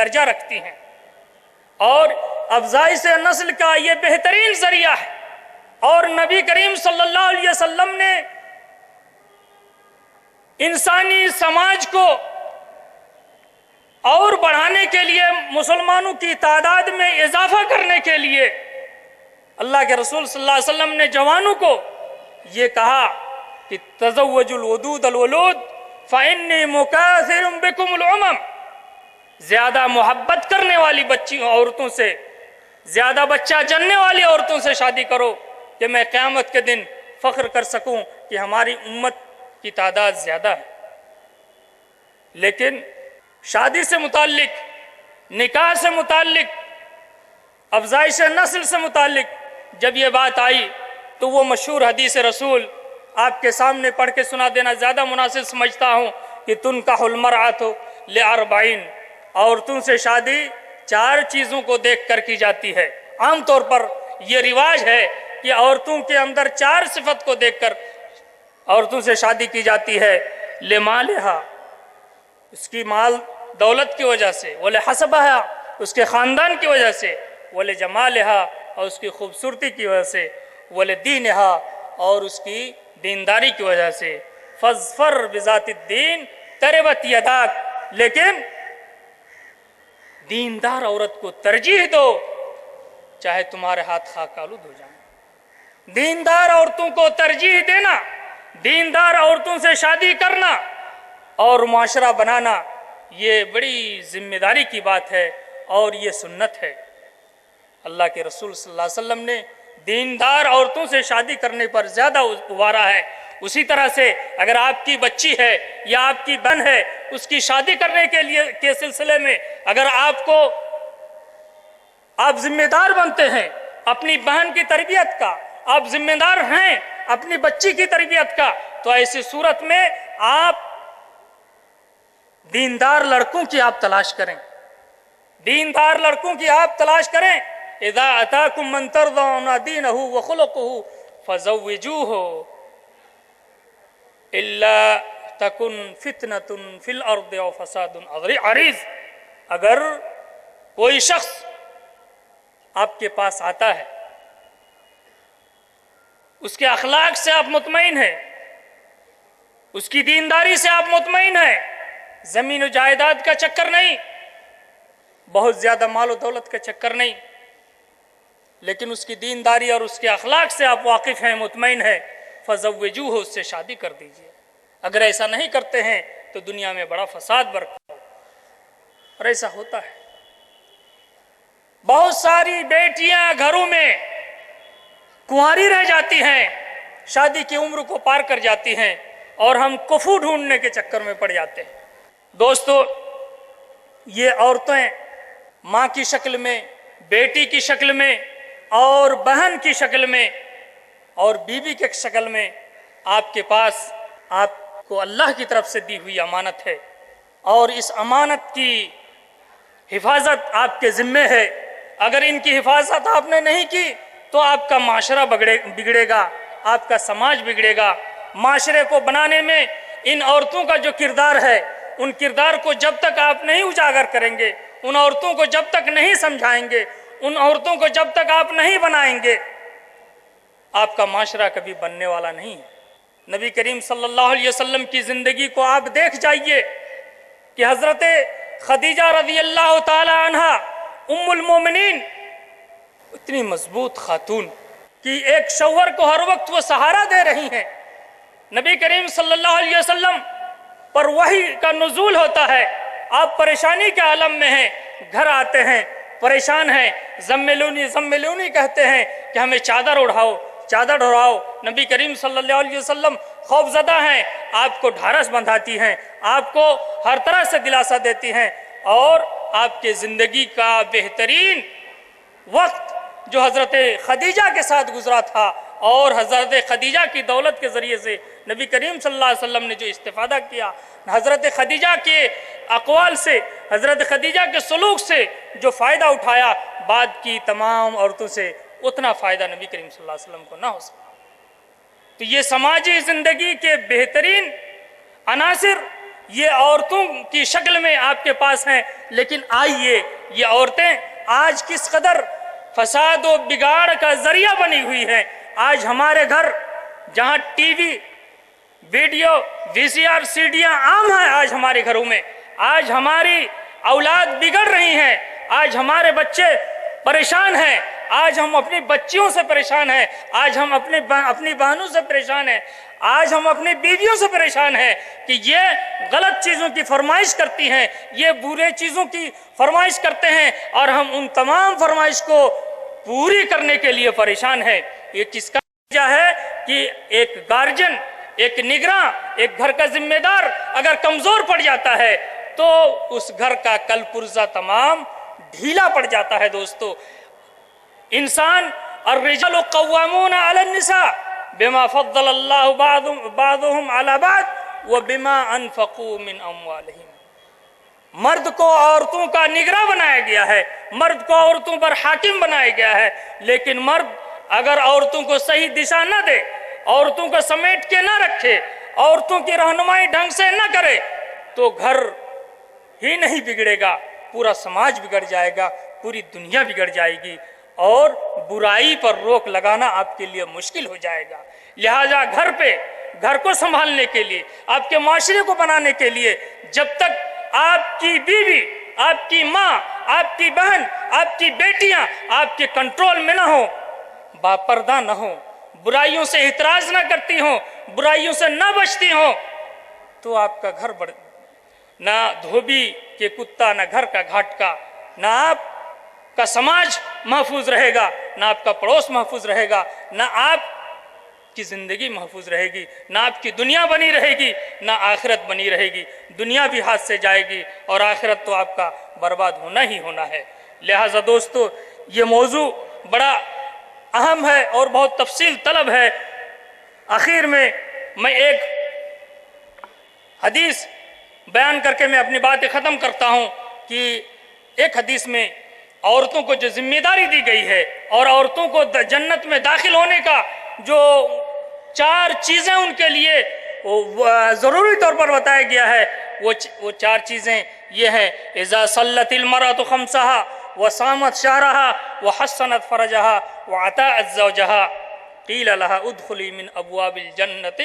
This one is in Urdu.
درجہ رکھتی ہیں، اور افزائش نسل کا یہ بہترین ذریعہ ہے۔ اور نبی کریم صلی اللہ علیہ وسلم نے انسانی سماج کو اور بڑھانے کے لیے، مسلمانوں کی تعداد میں اضافہ کرنے کے لیے، اللہ کے رسول صلی اللہ علیہ وسلم نے جوانوں کو یہ کہا کہ تزوجوا الودود الولود فإنی مکاثر بکم الامم، زیادہ محبت کرنے والی عورتوں سے، زیادہ بچہ جننے والی عورتوں سے شادی کرو کہ میں قیامت کے دن فخر کر سکوں کہ ہماری امت کی تعداد زیادہ ہے۔ لیکن شادی سے متعلق، نکاح سے متعلق، افزائش نسل سے متعلق جب یہ بات آئی تو وہ مشہور حدیث رسول آپ کے سامنے پڑھ کے سنا دینا زیادہ مناسب سمجھتا ہوں کہ تنکح المرأۃ لأربعین، عورتوں سے شادی 4 چیزوں کو دیکھ کر کی جاتی ہے۔ عام طور پر یہ رواج ہے کہ عورتوں کے اندر 4 صفت کو دیکھ کر عورتوں سے شادی کی جاتی ہے۔ لمالہا، اس کی مال دولت کی وجہ سے، ولحسبہا، اس کے خاندان کی وجہ سے، ولجمالہا، اور اس کی خوبصورتی کی وجہ سے، ولدینہا، اور اس کی دینداری کی وجہ سے۔ فاظفر بذات الدین تربت یداک، لیکن دیندار عورت کو ترجیح دو چاہے تمہارے ہاتھ خاک آلود ہو جائیں۔ دیندار عورتوں کو ترجیح دینا، دیندار عورتوں سے شادی کرنا اور معاشرہ بنانا، یہ بڑی ذمہ داری کی بات ہے اور یہ سنت ہے۔ اللہ کے رسول صلی اللہ علیہ وسلم نے دیندار عورتوں سے شادی کرنے پر زیادہ ابھارا ہے۔ اسی طرح سے اگر آپ کی بچی ہے یا آپ کی بہن ہے، اس کی شادی کرنے کے سلسلے میں اگر آپ ذمہ دار بنتے ہیں اپنی بہن کی تربیت کا، آپ ذمہ دار ہیں اپنی بچی کی تربیت کا، تو ایسی صورت میں آپ دیندار لڑکوں کی آپ تلاش کریں، دیندار لڑکوں کی آپ تلاش کریں۔ اذا اتاکم من ترضون دینہ وخلقہ فزوجوہ الا تکن فتنۃ فی الارض او فساد عریض۔ اگر کوئی شخص آپ کے پاس آتا ہے، اس کے اخلاق سے آپ مطمئن ہیں، اس کی دینداری سے آپ مطمئن ہیں، زمین و جائیداد کا چکر نہیں، بہت زیادہ مال و دولت کا چکر نہیں، لیکن اس کی دینداری اور اس کے اخلاق سے آپ واقف ہیں، مطمئن ہیں، فزوجوہ، اس سے شادی کر دیجئے۔ اگر ایسا نہیں کرتے ہیں تو دنیا میں بڑا فساد برپا ہو، اور ایسا ہوتا ہے۔ بہت ساری بیٹیاں گھروں میں کنواری رہ جاتی ہیں، شادی کی عمر کو پار کر جاتی ہیں، اور ہم کفو ڈھونڈنے کے چکر میں پڑ جاتے ہیں۔ دوستو، یہ عورتیں ماں کی شکل میں، بیٹی کی شکل میں، اور بہن کی شکل میں، اور بیوی کی شکل میں آپ کے پاس، آپ کو اللہ کی طرف سے دی ہوئی امانت ہے، اور اس امانت کی حفاظت آپ کے ذمے ہے۔ اگر ان کی حفاظت آپ نے نہیں کی تو آپ کا معاشرہ بگڑے گا، آپ کا سماج بگڑے گا۔ معاشرے کو بنانے میں ان عورتوں کا جو کردار ہے، ان کردار کو جب تک آپ نہیں اجاگر کریں گے، ان عورتوں کو جب تک نہیں سمجھائیں گے، ان عورتوں کو جب تک آپ نہیں بنائیں گے، آپ کا معاشرہ کبھی بننے والا نہیں ہے۔ نبی کریم صلی اللہ علیہ وسلم کی زندگی کو آپ دیکھ جائیے کہ حضرت خدیجہ رضی اللہ تعالی عنہ ام المومنین، اتنی مضبوط خاتون کہ ایک شوہر کو ہر وقت وہ سہارا دے رہی ہیں۔ نبی کریم صلی اللہ علیہ وسلم پر وحی کا نزول ہوتا ہے، آپ پریشانی کے عالم میں ہیں، گھر آتے ہیں، پریشان ہیں، زملونی زملونی کہتے ہیں کہ ہمیں چادر اڑھاؤ، چادر اڑھاؤ۔ نبی کریم صلی اللہ علیہ وسلم خوف زدہ ہیں، آپ کو ڈھارس بندھاتی ہیں، آپ کو ہر طرح سے دلاسا دیتی ہیں، اور آپ کے زندگی کا بہترین وقت جو حضرت خدیجہ کے ساتھ گزرا تھا، اور حضرت خدیجہ کی دولت کے ذریعے سے نبی کریم صلی اللہ علیہ وسلم نے جو استفادہ کیا، حضرت خدیجہ کے اقوال سے، حضرت خدیجہ کے سلوک سے جو فائدہ اٹھایا، بعد کی تمام عورتوں سے اتنا فائدہ نبی کریم صلی اللہ علیہ وسلم کو نہ ہو سکا۔ تو یہ سماجی زندگی کے بہترین عناصر یہ عورتوں کی شکل میں آپ کے پاس ہیں، لیکن آئیے یہ عورتیں آج کس قدر فساد و بگاڑ کا ذریعہ بنی ہوئی ہیں۔ آج ہمارے گھر جہاں ٹی وی، ویڈیو، VCR، CDیاں عام ہیں آج ہمارے گھروں میں، آج ہماری اولاد بگڑ رہی ہیں، آج ہمارے بچے پریشان ہیں، آج ہم اپنی بچیوں سے پریشان ہیں، آج ہم اپنی بہنوں سے پریشان ہیں، آج ہم اپنی بیویوں سے پریشان ہیں کہ یہ غلط چیزوں کی فرمائش کرتی ہیں، یہ برے چیزوں کی فرمائش کرتے ہیں، اور ہم ان تمام فرمائش کو پوری کرنے کے لیے پریشان ہیں۔ یہ کس کا نتیجہ ہے کہ ایک گارجن، ایک نگراں، ایک گھر کا ذمہ دار اگر کمزور پڑ جاتا ہے تو اس گھر کا کل پرزہ تمام ڈھیلا پڑ جاتا ہے۔ دوستو، انسان الرجال قوامون علی النساء بما فضل اللہ بعضهم علی بعض وبما انفقوا من اموالہم۔ مرد کو عورتوں کا نگراں بنایا گیا ہے، مرد کو عورتوں پر حاکم بنایا گیا ہے، لیکن مرد اگر عورتوں کو صحیح دشا نہ دے، عورتوں کو سمیٹ کے نہ رکھے، عورتوں کی رہنمائی ڈھنگ سے نہ کرے تو گھر ہی نہیں بگڑے گا، پورا سماج بگڑ جائے گا، پوری دنیا بگڑ جائے گی، اور برائی پر روک لگانا آپ کے لیے مشکل ہو جائے گا۔ لہٰذا گھر کو سنبھالنے کے لیے، آپ کے معاشرے کو بنانے کے لیے، جب تک آپ کی بیوی، آپ کی ماں، آپ کی بہن، آپ کی بیٹیاں آپ کے کنٹرول میں نہ ہوں، باپردہ نہ ہوں، برائیوں سے احتراز نہ کرتی ہوں، برائیوں سے نہ بچتی ہوں، تو آپ کا گھر نہ دھوبی کے کتا، نہ گھر کا گھاٹکا، نہ آپ کا سماج محفوظ رہے گا، نہ آپ کا پڑوس محفوظ رہے گا، نہ آپ کی زندگی محفوظ رہے گی، نہ آپ کی دنیا بنی رہے گی، نہ آخرت بنی رہے گی۔ دنیا بھی ہاتھ سے جائے گی اور آخرت تو آپ کا برباد ہونا ہی ہونا ہے۔ لہٰذا دوستو، یہ موضوع بڑا اہم ہے اور بہت تفصیل طلب ہے۔ آخر میں ایک حدیث بیان کر کے میں اپنی باتیں ختم کرتا ہوں کہ ایک حدیث میں عورتوں کو جو ذمہ داری دی گئی ہے اور عورتوں کو جنت میں داخل ہونے کا جو 4 چیزیں ان کے لیے ضروری طور پر بتایا گیا ہے، وہ 4 چیزیں یہ ہیں: اذا صلت المرأة خمسها وصامت شهرها وحسنت فرجها وعطاءت زوجها قیل لها ادخلی من ابواب الجنت